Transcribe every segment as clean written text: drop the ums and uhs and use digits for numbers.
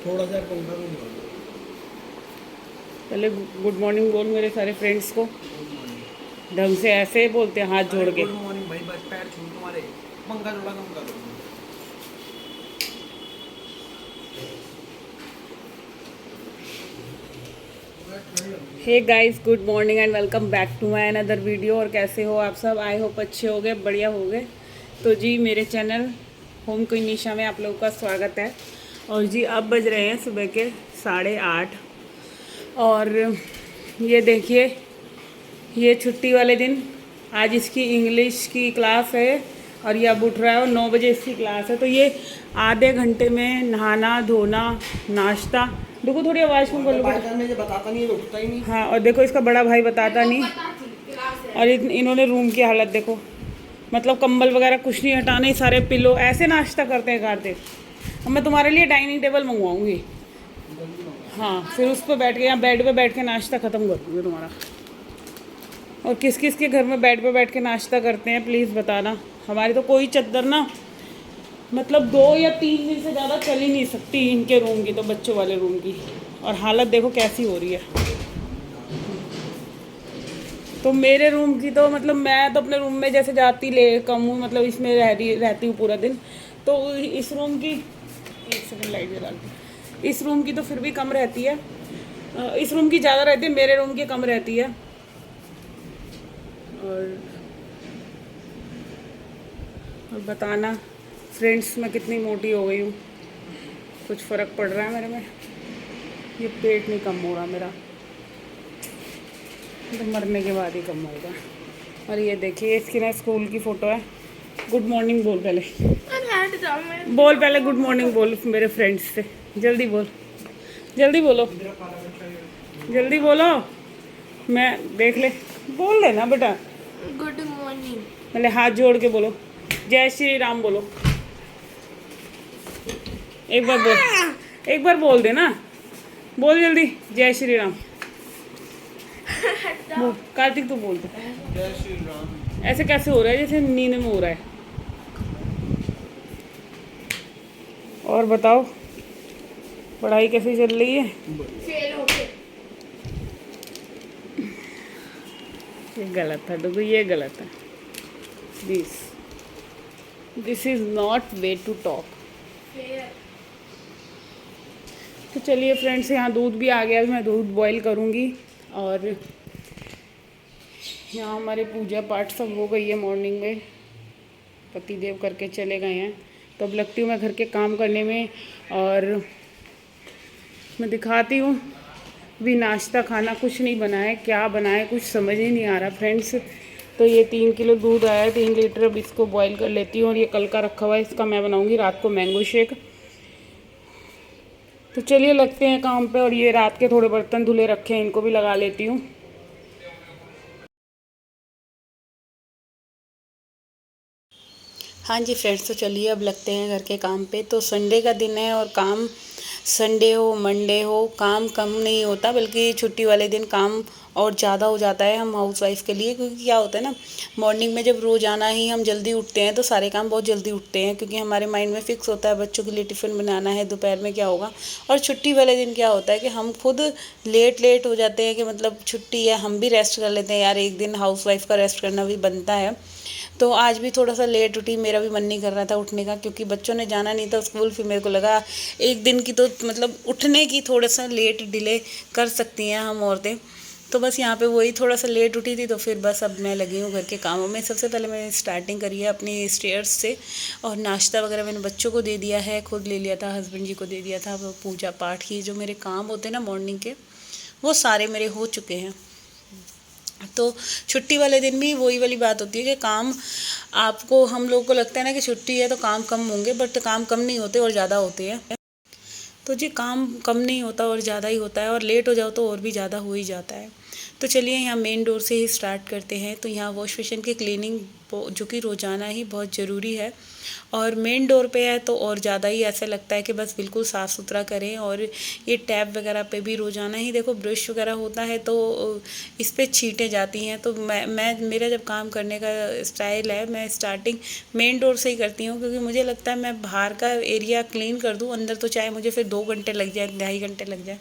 थोड़ा सा पंखा दूंगा। पहले गुड मॉर्निंग बोल मेरे सारे फ्रेंड्स को। Good morning. ढंग से ऐसे बोलते हैं, हाथ अरे जोड़ के। गुड मॉर्निंग भाई, बस पैर छू तुम्हारे। पंखा थोड़ा कम कर दो। Hey guys, good morning and welcome back to my another video. और कैसे हो आप सब? आई होप अच्छे हो गए, बढ़िया हो गए। तो जी मेरे चैनल होम क्वीन निशा में आप लोगों का स्वागत है। और जी अब बज रहे हैं सुबह के 8:30। और ये देखिए, ये छुट्टी वाले दिन आज इसकी इंग्लिश की क्लास है और ये अब उठ रहा है और 9 बजे इसकी क्लास है। तो ये आधे घंटे में नहाना धोना नाश्ता। देखो थोड़ी आवाज़ में बोलो बेटा। मुझे बताता नहीं है, उठता ही नहीं। हाँ, और देखो इसका बड़ा भाई बताता नहीं। और इन्होंने रूम की हालत देखो, मतलब कंबल वगैरह कुछ नहीं हटाने, सारे पिलो ऐसे नाश्ता करते हैं घर। अब मैं तुम्हारे लिए डाइनिंग टेबल मंगवाऊंगी। हाँ, फिर उस पर बैठ के यहाँ बेड पे बैठ के नाश्ता ख़त्म कर दूँगी तुम्हारा। और किस किस के घर में बेड पे बैठ के नाश्ता करते हैं प्लीज़ बताना। हमारी तो कोई चद्दर ना, मतलब 2 या 3 दिन से ज़्यादा चल ही नहीं सकती इनके रूम की, तो बच्चों वाले रूम की। और हालत देखो कैसी हो रही है। तो मेरे रूम की तो मतलब मैं तो अपने रूम में जैसे जाती ले कम हूँ, मतलब इसमें रहती हूँ पूरा दिन। तो इस रूम की, एक सेकंड लाइट जला दी। इस रूम की तो फिर भी कम रहती है। इस रूम की ज़्यादा रहती है, मेरे रूम की कम रहती है। और बताना फ्रेंड्स मैं कितनी मोटी हो गई हूँ। कुछ फ़र्क पड़ रहा है मेरे में? ये पेट नहीं कम हो रहा मेरा, तो मरने के बाद ही कम होगा। और ये देखिए इसकी ना स्कूल की फ़ोटो है। गुड मॉर्निंग बोल पहले। बोल पहले गुड मॉर्निंग बोल मेरे फ्रेंड्स से। जल्दी बोल, जल्दी बोलो, जल्दी बोलो। मैं देख ले, बोल देना बेटा। Good morning. पहले हाथ जोड़ के बोलो, जय श्री राम बोलो। एक बार बोल, एक बार बोल देना। बोल जल्दी, जय श्री राम बोल। कार्तिक तू बोल दे। जय श्री राम। ऐसे कैसे हो रहा है जैसे नींद में हो रहा है। और बताओ पढ़ाई कैसी चल रही है? फेल हो गए। ये गलत है डुगू, ये गलत है। This is not way to talk. Fail. तो चलिए फ्रेंड्स, यहाँ दूध भी आ गया, मैं दूध बॉईल करूँगी। और यहाँ हमारे पूजा पाठ सब हो गई है मॉर्निंग में, पतिदेव करके चले गए हैं। तो अब लगती हूँ मैं घर के काम करने में। और मैं दिखाती हूँ भी नाश्ता खाना कुछ नहीं बनाए, क्या बनाए कुछ समझ ही नहीं आ रहा फ्रेंड्स। तो ये 3 किलो दूध आया है, 3 लीटर। अब इसको बॉईल कर लेती हूँ। और ये कल का रखा हुआ है, इसका मैं बनाऊँगी रात को मैंगो शेक। तो चलिए लगते हैं काम पे। और ये रात के थोड़े बर्तन धुले रखे हैं, इनको भी लगा लेती हूँ। हाँ जी फ्रेंड्स, तो चलिए अब लगते हैं घर के काम पे। तो संडे का दिन है और काम, संडे हो मंडे हो, काम कम नहीं होता, बल्कि छुट्टी वाले दिन काम और ज़्यादा हो जाता है हम हाउसवाइफ के लिए। क्योंकि क्या होता है ना, मॉर्निंग में जब रोज़ाना ही हम जल्दी उठते हैं तो सारे काम बहुत जल्दी उठते हैं, क्योंकि हमारे माइंड में फ़िक्स होता है बच्चों के लिए टिफ़िन बनाना है, दोपहर में क्या होगा। और छुट्टी वाले दिन क्या होता है कि हम खुद लेट लेट हो जाते हैं, कि मतलब छुट्टी है हम भी रेस्ट कर लेते हैं यार, एक दिन हाउसवाइफ का रेस्ट करना भी बनता है। तो आज भी थोड़ा सा लेट उठी, मेरा भी मन नहीं कर रहा था उठने का, क्योंकि बच्चों ने जाना नहीं था स्कूल। फिर मेरे को लगा एक दिन की तो मतलब उठने की थोड़ा सा लेट डिले कर सकती हैं हम औरतें। तो बस यहाँ पे वही थोड़ा सा लेट उठी थी। तो फिर बस अब मैं लगी हूँ घर के कामों में। सबसे पहले मैंने स्टार्टिंग करी है अपनी स्टेयर्स से। और नाश्ता वगैरह मैंने बच्चों को दे दिया है, खुद ले लिया था, हस्बैंड जी को दे दिया था। वो पूजा पाठ की जो मेरे काम होते हैं ना मॉर्निंग के, वो सारे मेरे हो चुके हैं। तो छुट्टी वाले दिन भी वही वाली बात होती है कि काम, आपको हम लोगों को लगता है ना कि छुट्टी है तो काम कम होंगे, बट काम कम नहीं होते और ज़्यादा होते हैं। तो जी काम कम नहीं होता और ज़्यादा ही होता है, और लेट हो जाओ तो और भी ज़्यादा हो ही जाता है। तो चलिए यहाँ मेन डोर से ही स्टार्ट करते हैं। तो यहाँ वॉश बेसिन की क्लीनिंग जो कि रोज़ाना ही बहुत ज़रूरी है। और मेन डोर पे है तो और ज़्यादा ही ऐसा लगता है कि बस बिल्कुल साफ़ सुथरा करें। और ये टैप वगैरह पे भी रोज़ाना ही देखो ब्रश वगैरह होता है तो इस पे छींटें जाती हैं। तो मैं मेरा जब काम करने का स्टाइल है, मैं स्टार्टिंग मेन डोर से ही करती हूँ, क्योंकि मुझे लगता है मैं बाहर का एरिया क्लीन कर दूँ, अंदर तो चाहे मुझे फिर 2 घंटे लग जाए, 2.5 घंटे लग जाए,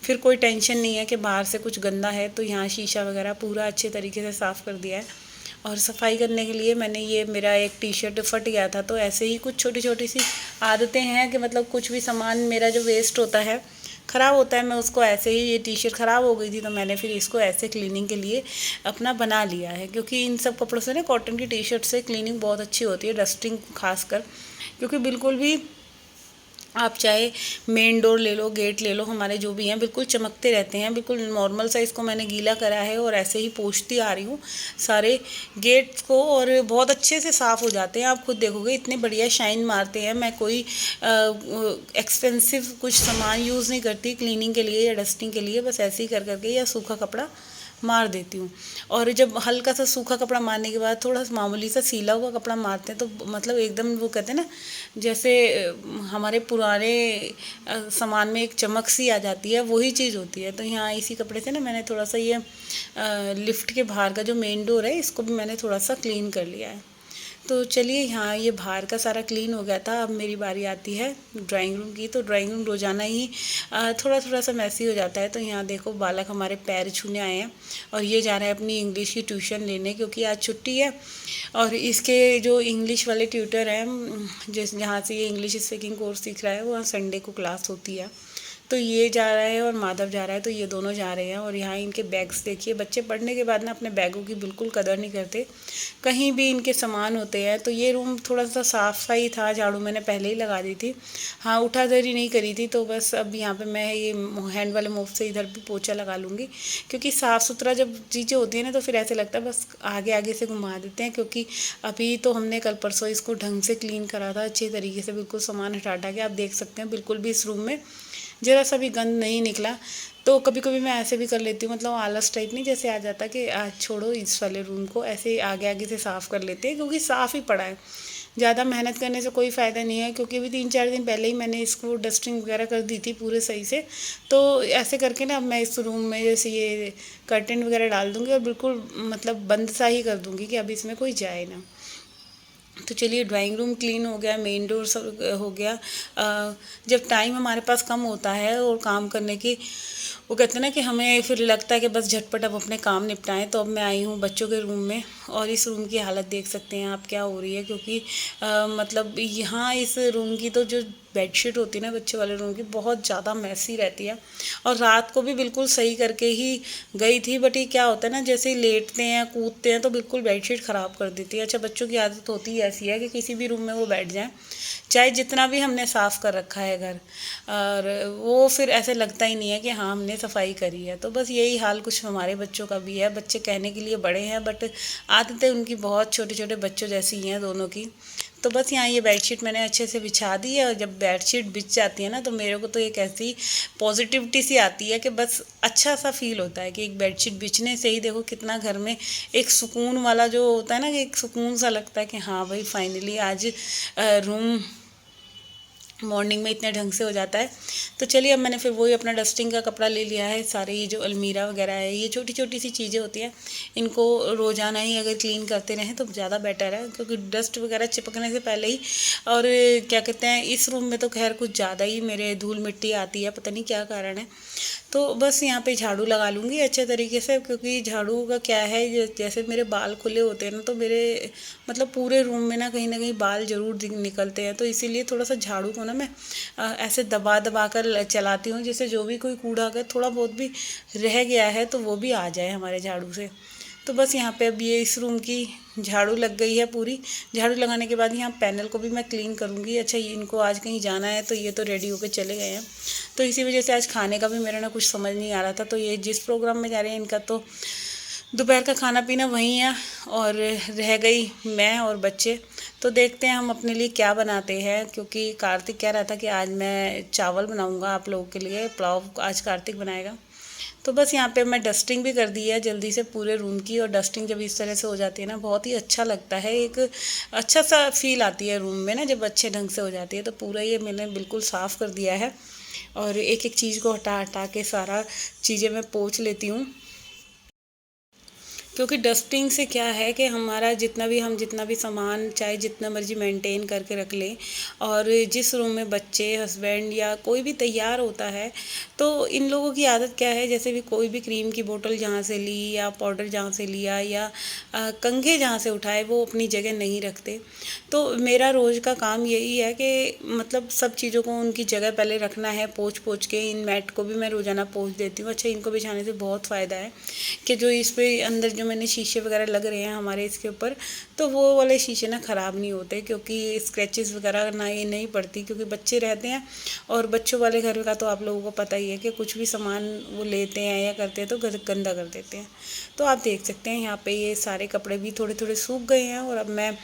फिर कोई टेंशन नहीं है कि बाहर से कुछ गंदा है। तो यहाँ शीशा वगैरह पूरा अच्छे तरीके से साफ़ कर दिया है। और सफाई करने के लिए मैंने ये मेरा एक टी शर्ट फट गया था, तो ऐसे ही कुछ छोटी छोटी सी आदतें हैं कि मतलब कुछ भी सामान मेरा जो वेस्ट होता है, ख़राब होता है, मैं उसको ऐसे ही, ये टी शर्ट ख़राब हो गई थी तो मैंने फिर इसको ऐसे क्लीनिंग के लिए अपना बना लिया है। क्योंकि इन सब कपड़ों से ना, कॉटन की टी शर्ट से क्लीनिंग बहुत अच्छी होती है, डस्टिंग खासकर। क्योंकि बिल्कुल भी आप चाहे मेन डोर ले लो, गेट ले लो, हमारे जो भी हैं बिल्कुल चमकते रहते हैं। बिल्कुल नॉर्मल साइज़ को मैंने गीला करा है और ऐसे ही पोंछती आ रही हूँ सारे गेट्स को, और बहुत अच्छे से साफ़ हो जाते हैं। आप खुद देखोगे इतने बढ़िया शाइन मारते हैं। मैं कोई एक्सपेंसिव कुछ सामान यूज़ नहीं करती क्लीनिंग के लिए या डस्टिंग के लिए, बस ऐसे ही कर करके या सूखा कपड़ा मार देती हूँ। और जब हल्का सा सूखा कपड़ा मारने के बाद थोड़ा सा मामूली सा सीला हुआ कपड़ा मारते हैं तो मतलब एकदम वो कहते हैं ना, जैसे हमारे पुराने सामान में एक चमक सी आ जाती है, वही चीज़ होती है। तो यहाँ इसी कपड़े से ना मैंने थोड़ा सा ये लिफ्ट के बाहर का जो मेन डोर है, इसको भी मैंने थोड़ा सा क्लीन कर लिया है। तो चलिए, यहाँ ये बाहर का सारा क्लीन हो गया था। अब मेरी बारी आती है ड्राइंग रूम की। तो ड्राइंग रूम रोज़ाना ही थोड़ा थोड़ा सा मैसी हो जाता है। तो यहाँ देखो बालक हमारे पैर छूने आए हैं और ये जा रहा है अपनी इंग्लिश की ट्यूशन लेने, क्योंकि आज छुट्टी है। और इसके जो इंग्लिश वाले ट्यूटर हैं, जिस जहाँ से ये इंग्लिश स्पीकिंग कोर्स सीख रहा है, वहाँ संडे को क्लास होती है। तो ये जा रहा है और माधव जा रहा है, तो ये दोनों जा रहे हैं। और यहाँ इनके बैग्स देखिए, बच्चे पढ़ने के बाद ना अपने बैगों की बिल्कुल कदर नहीं करते, कहीं भी इनके सामान होते हैं। तो ये रूम थोड़ा सा साफ सा ही था, झाड़ू मैंने पहले ही लगा दी थी, हाँ उठाधरी नहीं करी थी। तो बस अब यहाँ पे मैं ये हैंड वाले मोप से इधर भी पोछा लगा लूँगी, क्योंकि साफ़ सुथरा जब चीज़ें होती हैं ना तो फिर ऐसे लगता है बस आगे आगे से घुमा देते हैं। क्योंकि अभी तो हमने कल परसों इसको ढंग से क्लीन करा था, अच्छे तरीके से बिल्कुल सामान हटा हटा के। आप देख सकते हैं बिल्कुल भी इस रूम में ज़रा सा भी गंद नहीं निकला। तो कभी कभी मैं ऐसे भी कर लेती हूँ, मतलब आलस टाइप नहीं जैसे आ जाता कि आज छोड़ो इस वाले रूम को, ऐसे आगे आगे से साफ़ कर लेते हैं, क्योंकि साफ़ ही पड़ा है। ज़्यादा मेहनत करने से कोई फ़ायदा नहीं है। क्योंकि अभी 3-4 दिन पहले ही मैंने इसको डस्टिंग वगैरह कर दी थी पूरे सही से। तो ऐसे करके ना अब मैं इस रूम में जैसे ये कर्टेन वगैरह डाल दूँगी और बिल्कुल मतलब बंद सा ही कर दूँगी कि अब इसमें कोई जाए ना। तो चलिए, ड्राइंग रूम क्लीन हो गया, मेन डोर सब हो गया। जब टाइम हमारे पास कम होता है और काम करने की, वो कहते हैं ना कि हमें फिर लगता है कि बस झटपट अब अपने काम निपटाएं। तो अब मैं आई हूँ बच्चों के रूम में, और इस रूम की हालत देख सकते हैं आप क्या हो रही है। क्योंकि मतलब यहाँ इस रूम की तो जो बेडशीट होती है ना बच्चे वाले रूम की, बहुत ज़्यादा मैसी रहती है। और रात को भी बिल्कुल सही करके ही गई थी, बट ये क्या होता है ना, जैसे ही लेटते हैं कूदते हैं तो बिल्कुल बेडशीट ख़राब कर देती है। अच्छा, बच्चों की आदत होती ही ऐसी है कि किसी भी रूम में वो बैठ जाएं, चाहे जितना भी हमने साफ़ कर रखा है घर, और वो फिर ऐसे लगता ही नहीं है कि हाँ हमने सफाई करी है। तो बस यही हाल कुछ हमारे बच्चों का भी है। बच्चे कहने के लिए बड़े हैं, बट आदतें उनकी बहुत छोटे छोटे बच्चों जैसी ही हैं दोनों की। तो बस यहाँ ये बेडशीट मैंने अच्छे से बिछा दी है। और जब बेडशीट बिछ जाती है ना, तो मेरे को तो एक ऐसी पॉजिटिविटी सी आती है कि बस अच्छा सा फील होता है कि एक बेडशीट बिछने से ही देखो कितना घर में एक सुकून वाला जो होता है ना, कि एक सुकून सा लगता है कि हाँ भाई फाइनली आज रूम मॉर्निंग में इतने ढंग से हो जाता है। तो चलिए, अब मैंने फिर वही अपना डस्टिंग का कपड़ा ले लिया है। सारे ये जो अलमीरा वगैरह है, ये छोटी छोटी सी चीज़ें होती हैं, इनको रोज़ाना ही अगर क्लीन करते रहें तो ज़्यादा बेटर है। क्योंकि डस्ट वगैरह चिपकने से पहले ही, और क्या कहते हैं, इस रूम में तो खैर कुछ ज़्यादा ही मेरे धूल मिट्टी आती है, पता नहीं क्या कारण है। तो बस यहाँ पे झाड़ू लगा लूँगी अच्छे तरीके से। क्योंकि झाड़ू का क्या है, जैसे मेरे बाल खुले होते हैं ना, तो मेरे मतलब पूरे रूम में ना कहीं बाल ज़रूर निकलते हैं। तो इसीलिए थोड़ा सा झाड़ू को ना मैं ऐसे दबा दबा कर चलाती हूँ, जिससे जो भी कोई कूड़ा अगर थोड़ा बहुत भी रह गया है तो वो भी आ जाए हमारे झाड़ू से। तो बस यहाँ पे अब ये इस रूम की झाड़ू लग गई है पूरी। झाड़ू लगाने के बाद यहाँ पैनल को भी मैं क्लीन करूँगी। अच्छा, इनको आज कहीं जाना है तो ये तो रेडी होकर चले गए हैं। तो इसी वजह से आज खाने का भी मेरा ना कुछ समझ नहीं आ रहा था। तो ये जिस प्रोग्राम में जा रहे हैं, इनका तो दोपहर का खाना पीना वहीं है, और रह गई मैं और बच्चे। तो देखते हैं हम अपने लिए क्या बनाते हैं। क्योंकि कार्तिक कह रहा था कि आज मैं चावल बनाऊंगा आप लोगों के लिए, पुलाव आज कार्तिक बनाएगा। तो बस यहाँ पे मैं डस्टिंग भी कर दी है जल्दी से पूरे रूम की। और डस्टिंग जब इस तरह से हो जाती है ना, बहुत ही अच्छा लगता है, एक अच्छा सा फील आती है रूम में ना जब अच्छे ढंग से हो जाती है। तो पूरा ये मैंने बिल्कुल साफ़ कर दिया है और एक एक चीज़ को हटा हटा के सारा चीज़ें मैं पोंछ लेती हूँ। क्योंकि डस्टिंग से क्या है कि हमारा जितना भी सामान चाहे जितना मर्जी मेंटेन करके रख लें, और जिस रूम में बच्चे, हस्बैंड या कोई भी तैयार होता है, तो इन लोगों की आदत क्या है, जैसे भी कोई भी क्रीम की बोतल जहाँ से ली या पाउडर जहाँ से लिया या कंघे जहाँ से उठाए वो अपनी जगह नहीं रखते। तो मेरा रोज़ का काम यही है कि मतलब सब चीज़ों को उनकी जगह पहले रखना है, पोंछ पोंछ के। इन मैट को भी मैं रोज़ाना पोंछ देती हूँ। अच्छा, इनको बिछाने से बहुत फ़ायदा है कि जो इस पे अंदर जो मैंने शीशे वगैरह लग रहे हैं हमारे इसके ऊपर, तो वो वाले शीशे ना ख़राब नहीं होते, क्योंकि स्क्रैचेस वगैरह ना ये नहीं पड़ती, क्योंकि बच्चे रहते हैं। और बच्चों वाले घर का तो आप लोगों को पता ही है कि कुछ भी सामान वो लेते हैं या करते हैं तो गंदा कर देते हैं। तो आप देख सकते हैं यहाँ पे ये सारे कपड़े भी थोड़े थोड़े सूख गए हैं और अब मैं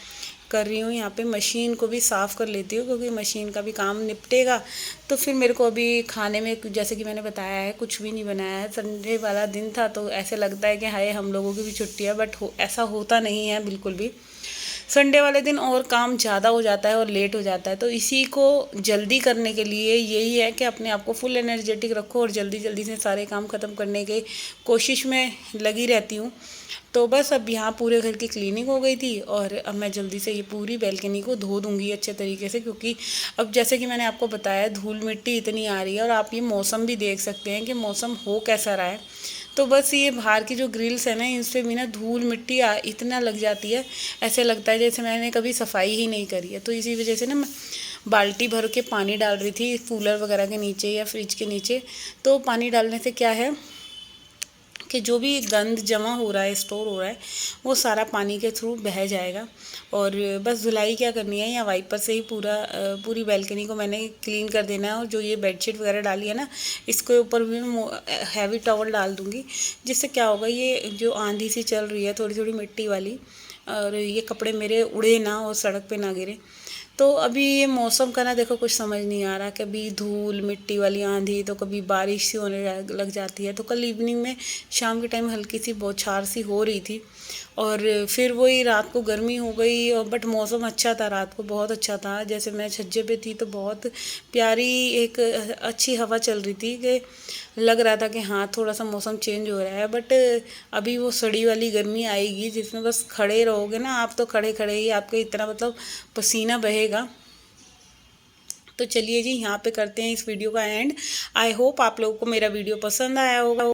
कर रही हूँ यहाँ पे मशीन को भी साफ़ कर लेती हूँ, क्योंकि मशीन का भी काम निपटेगा तो फिर मेरे को अभी खाने में, जैसे कि मैंने बताया है, कुछ भी नहीं बनाया है। संडे वाला दिन था तो ऐसे लगता है कि हाय हम लोगों की भी छुट्टी है, बट ऐसा होता नहीं है बिल्कुल भी। संडे वाले दिन और काम ज़्यादा हो जाता है और लेट हो जाता है। तो इसी को जल्दी करने के लिए यही है कि अपने आप को फुल एनर्जेटिक रखो और जल्दी जल्दी से सारे काम ख़त्म करने के कोशिश में लगी रहती हूँ। तो बस अब यहाँ पूरे घर की क्लीनिंग हो गई थी और अब मैं जल्दी से ये पूरी बैल्कनी को धो दूँगी अच्छे तरीके से, क्योंकि अब जैसे कि मैंने आपको बताया धूल मिट्टी इतनी आ रही है। और आप ये मौसम भी देख सकते हैं कि मौसम हो कैसा रहा है। तो बस ये बाहर की जो ग्रिल्स है ना, इन पर भी ना धूल मिट्टी इतना लग जाती है, ऐसे लगता है जैसे मैंने कभी सफाई ही नहीं करी है। तो इसी वजह से ना मैं बाल्टी भर के पानी डाल रही थी कूलर वगैरह के नीचे या फ्रिज के नीचे। तो पानी डालने से क्या है कि जो भी गंद जमा हो रहा है, स्टोर हो रहा है, वो सारा पानी के थ्रू बह जाएगा। और बस धुलाई क्या करनी है, या वाइपर से ही पूरी बैल्कनी को मैंने क्लीन कर देना है। और जो ये बेडशीट वगैरह डाली है ना, इसके ऊपर भी मैं हैवी टॉवल डाल दूँगी, जिससे क्या होगा, ये जो आंधी सी चल रही है थोड़ी थोड़ी मिट्टी वाली, और ये कपड़े मेरे उड़े ना और सड़क पे ना गिरे। तो अभी ये मौसम का ना देखो कुछ समझ नहीं आ रहा, कभी धूल मिट्टी वाली आंधी तो कभी बारिश सी होने लग जाती है। तो कल इवनिंग में शाम के टाइम हल्की सी बौछार सी हो रही थी और फिर वही रात को गर्मी हो गई। और बट मौसम अच्छा था, रात को बहुत अच्छा था। जैसे मैं छज्जे पे थी तो बहुत प्यारी एक अच्छी हवा चल रही थी कि लग रहा था कि हाँ थोड़ा सा मौसम चेंज हो रहा है। बट अभी वो सड़ी वाली गर्मी आएगी जिसमें बस खड़े रहोगे ना आप, तो खड़े खड़े ही आपके इतना मतलब पसीना बहेगा। तो चलिए जी, यहाँ पे करते हैं इस वीडियो का एंड। आई होप आप लोगों को मेरा वीडियो पसंद आया होगा।